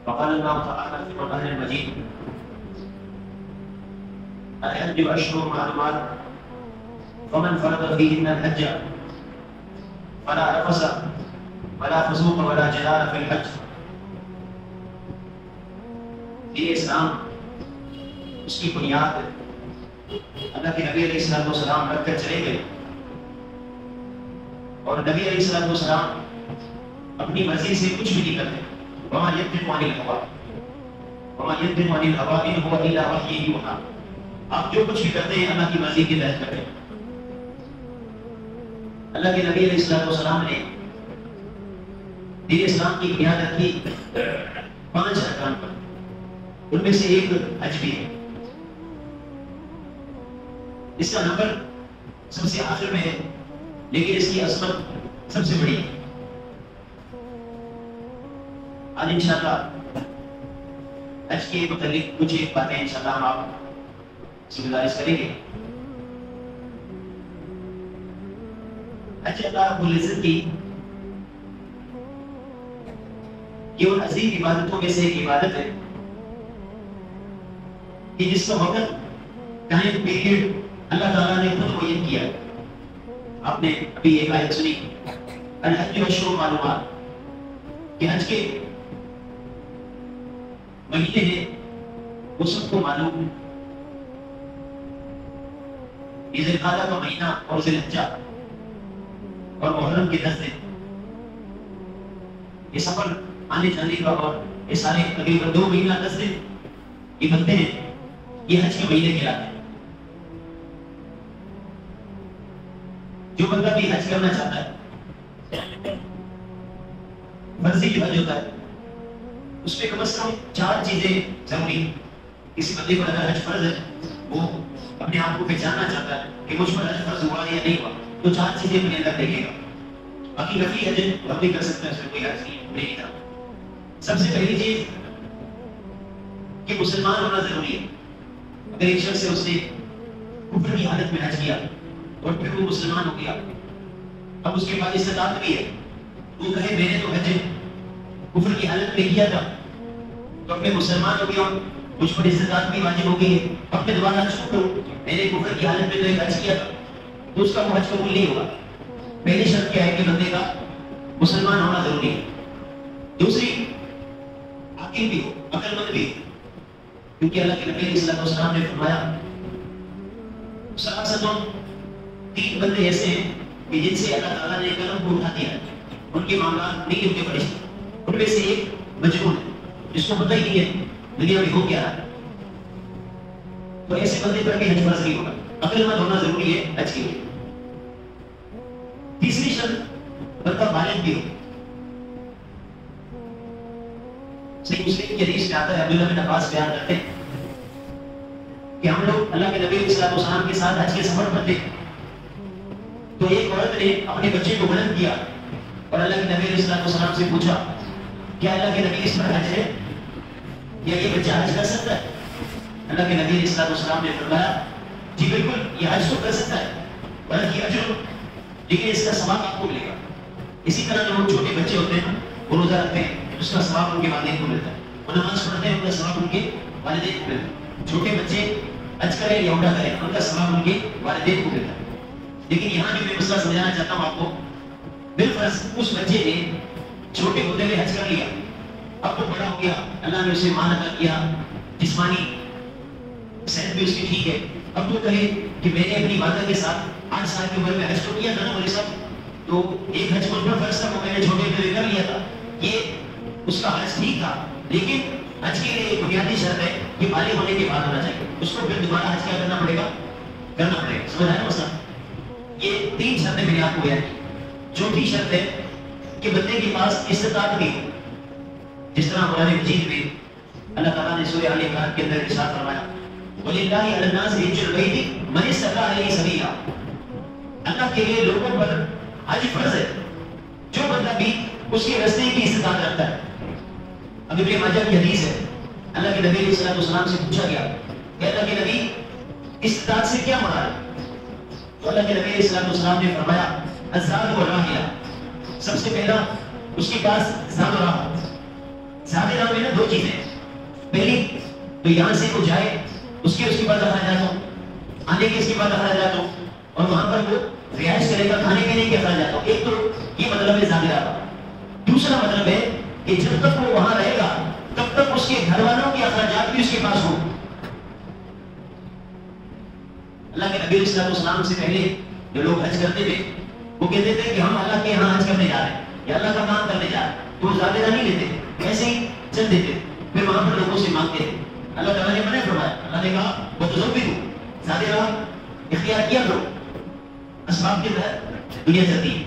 وقال الله تعالى في القرآن المجيد الحج أشهر معلومات فمن فرض فيهن الحج فلا رفث ولا فسوق ولا جدال في الحج. یہ اسلام اس کی بنیاد اللہ کے نبی علیہ السلام رکھ کر چلے گئے، اور نبی علیہ السلام اپنی مرضی سے کچھ بھی نہیں کرتے. وما ينطق عن الهوى وما ينطق عن الهوى ان هو الا وحي يوحى. آپ جو کچھ بھی کرتے ہیں اللہ کی مرضی کے تحت کرتے ہیں. اللہ کے نبی علیہ السلام نے دین اسلام کی بنیاد رکھی 5 ارکان پر، ان میں سے ایک حج بھی ہے. اس کا نمبر سب سے آخر میں ہے، لیکن اس کی عظمت سب سے بڑی ہے. آج انشاءاللہ حج کے متعلق کچھ ایک باتیں انشاءاللہ ہم آپ سے گزارش کریں گے. حج اللہ رب العزت کی یہ ان عظیم عبادتوں میں سے ایک عبادت ہے کہ جس کا وقت ٹائم پیریڈ اللہ تعالیٰ نے خود معین کیا. آپ نے ابھی ایک آیت سنی الحج اشہر معلومات کہ حج کے مہینے ہیں وہ سب کو معلوم. یہ ذی القعدہ کا مہینہ اور ذی الحجہ اور محرم کے 10 دن، یہ سفر آنے جانے کا اور یہ سارے تقریباً 2 مہینہ 10 دن یہ بنتے ہیں، یہ حج کے مہینے کہلاتے ہیں. جو بندہ بھی حج کرنا چاہتا ہے، فرضی جو حج ہوتا ہے اس میں کم از کم 4 چیزیں ضروری ہیں. کسی بندے کو اگر حج فرض ہے، وہ اپنے آپ کو پہچاننا چاہتا ہے کہ مجھ پر حج فرض ہوا یا نہیں ہوا، تو 4 چیزیں اپنے اندر دیکھے گا. باقی نفلی حج ہم بھی کر سکتے ہیں، اس میں کوئی حرج نہیں تھا. سب سے پہلی چیز کہ مسلمان ہونا ضروری ہے. اگر ایک شخص سے اس نے کفر کی حالت میں حج کیا اور پھر وہ مسلمان ہو گیا، اب اس کے پاس استطاعت بھی ہے، وہ کہے میں نے تو حج کفر کی حالت میں کیا تھا، تو اب میں مسلمان ہو گیا، مجھ پر استطاعت بھی واجب ہو گئی ہے، اب میں دوبارہ حج کو کروں، میں نے کفر کی حالت میں تو ایک حج کیا تھا، تو اس کا وہ حج قبول نہیں ہوگا. پہلی شرط کیا ہے کہ بندے کا مسلمان ہونا ضروری ہے. دوسری عاقل بھی ہو، عقل مند بھی ہو، کیونکہ اللہ کے نبی علیہ السلام نے فرمایا سلاسۃ 3 بندے ایسے ہیں کہ جن سے اللہ تعالیٰ نے قلم کو اٹھا دیا ہے، ان کے معاملات نہیں ان کے فرشتے. ان میں سے ایک مجنون ہے جس کو پتہ ہی نہیں ہے دنیا میں ہو کیا رہا ہے، تو ایسے بندے پر بھی حج فرض نہیں ہوگا. عقل مند ہونا ضروری ہے حج کے لیے. تیسری شرط بندہ بالغ بھی ہو. صحیح مسلم کی حدیث میں آتا ہے، عبداللہ بن عباس بیان کرتے ہیں کہ ہم لوگ اللہ کے نبی علیہ السلام کے ساتھ حج کے سفر پر تھے، تو ایک عورت نے اپنے بچے کو بلند کیا اور اللہ کے نبی علیہ السلام سے پوچھا کیا اللہ کے نبی اس پر حج ہے یا یہ بچہ حج کر سکتا ہے؟ اللہ کے نبی علیہ السلام نے فرمایا جی بالکل یہ حج تو کر سکتا ہے، بلکہ اجر، لیکن اس کا ثواب آپ کو ملے گا. اسی طرح جو چھوٹے بچے ہوتے ہیں وہ روزہ رکھتے ہیں، اس کا ثواب ان کے والدین کو ملتا ہے. وہ نماز پڑھتے ہیں، ان کا ثواب ان کے والدین کو ملتا ہے. چھوٹے بچے حج کریں یا عمرہ کریں، ان کا ثواب ان کے والدین کو ملتا ہے. لیکن یہاں جو میں مسئلہ سمجھانا چاہتا ہوں آپ کو، بالفرض اس بچے نے چھوٹے ہوتے ہوئے حج کر لیا، اب وہ بڑا ہو گیا، اللہ نے اسے مان عطا کیا، جسمانی صحت بھی اس کی ٹھیک ہے، اب وہ کہے کہ میں نے اپنی والدہ کے ساتھ 8 سال کی عمر میں حج تو کیا تھا نا میرے ساتھ، تو ایک حج مجھ پر فرض تھا، وہ میں نے چھوٹے ہوتے ہوئے کر لیا تھا، یہ اس کا حج ٹھیک تھا، لیکن حج کے لیے ایک بنیادی شرط ہے کہ بالغ ہونے کے بعد ہونا چاہیے. اس کو پھر دوبارہ حج کیا کرنا پڑے گا، سمجھ آیا مسئلہ؟ یہ 3 شرطیں میں نے آپ کو بیان کی. چوتھی شرط ہے کہ بندے کے پاس استطاعت بھی ہو. جس طرح قرآن مجید میں اللہ تعالیٰ نے سورہ آل عمران کے اندر ارشاد فرمایا وَلِلَّهِ عَلَى النَّاسِ حِجُّ الْبَيْتِ مَنِ اسْتَطَاعَ إِلَيْهِ سَبِيلًا. اللہ کے لیے لوگوں پر حج فرض ہے جو بندہ بھی اس کے راستے کی استطاعت رکھتا ہے. اب ابن ماجہ کی حدیث ہے، اللہ کے نبی علیہ السلام سے پوچھا گیا کہ اللہ کے نبی استطاعت سے کیا مراد ہے؟ تو اللہ کے نبی علیہ السلام نے فرمایا الزاد والراحلہ. سب سے پہلا اس کے پاس زاد و راحت. زادرہ میں نا دو چیزیں، پہلی تو یہاں سے وہ جائے اس کے بعد اخراجات ہوں، آنے کے اس کے بعد اخراجات ہوں، اور وہاں پر وہ رہائش کرے گا، کھانے پینے کے اخراجات ہوں. ایک تو یہ مطلب ہے زادرہ کا. دوسرا مطلب ہے کہ جب تک وہ وہاں رہے گا تب تک اس کے گھر والوں کے اخراجات بھی اس کے پاس ہوں. اللہ کے نبی علیہ السلام سے پہلے جو لوگ حج کرتے تھے وہ کہتے تھے کہ ہم اللہ کے یہاں حج کرنے جا رہے ہیں یا اللہ کا کام کرنے جا رہے ہیں، تو وہ زیادہ نہیں لیتے، ایسے ہی چل دیتے، پھر وہاں پر لوگوں سے مانگتے تھے. اللہ تعالیٰ نے منع فرمایا، اللہ نے کہا وہ تو بھی ہوں زیادہ اختیار کیا کرو، اسباب کے تحت دنیا چلتی ہے.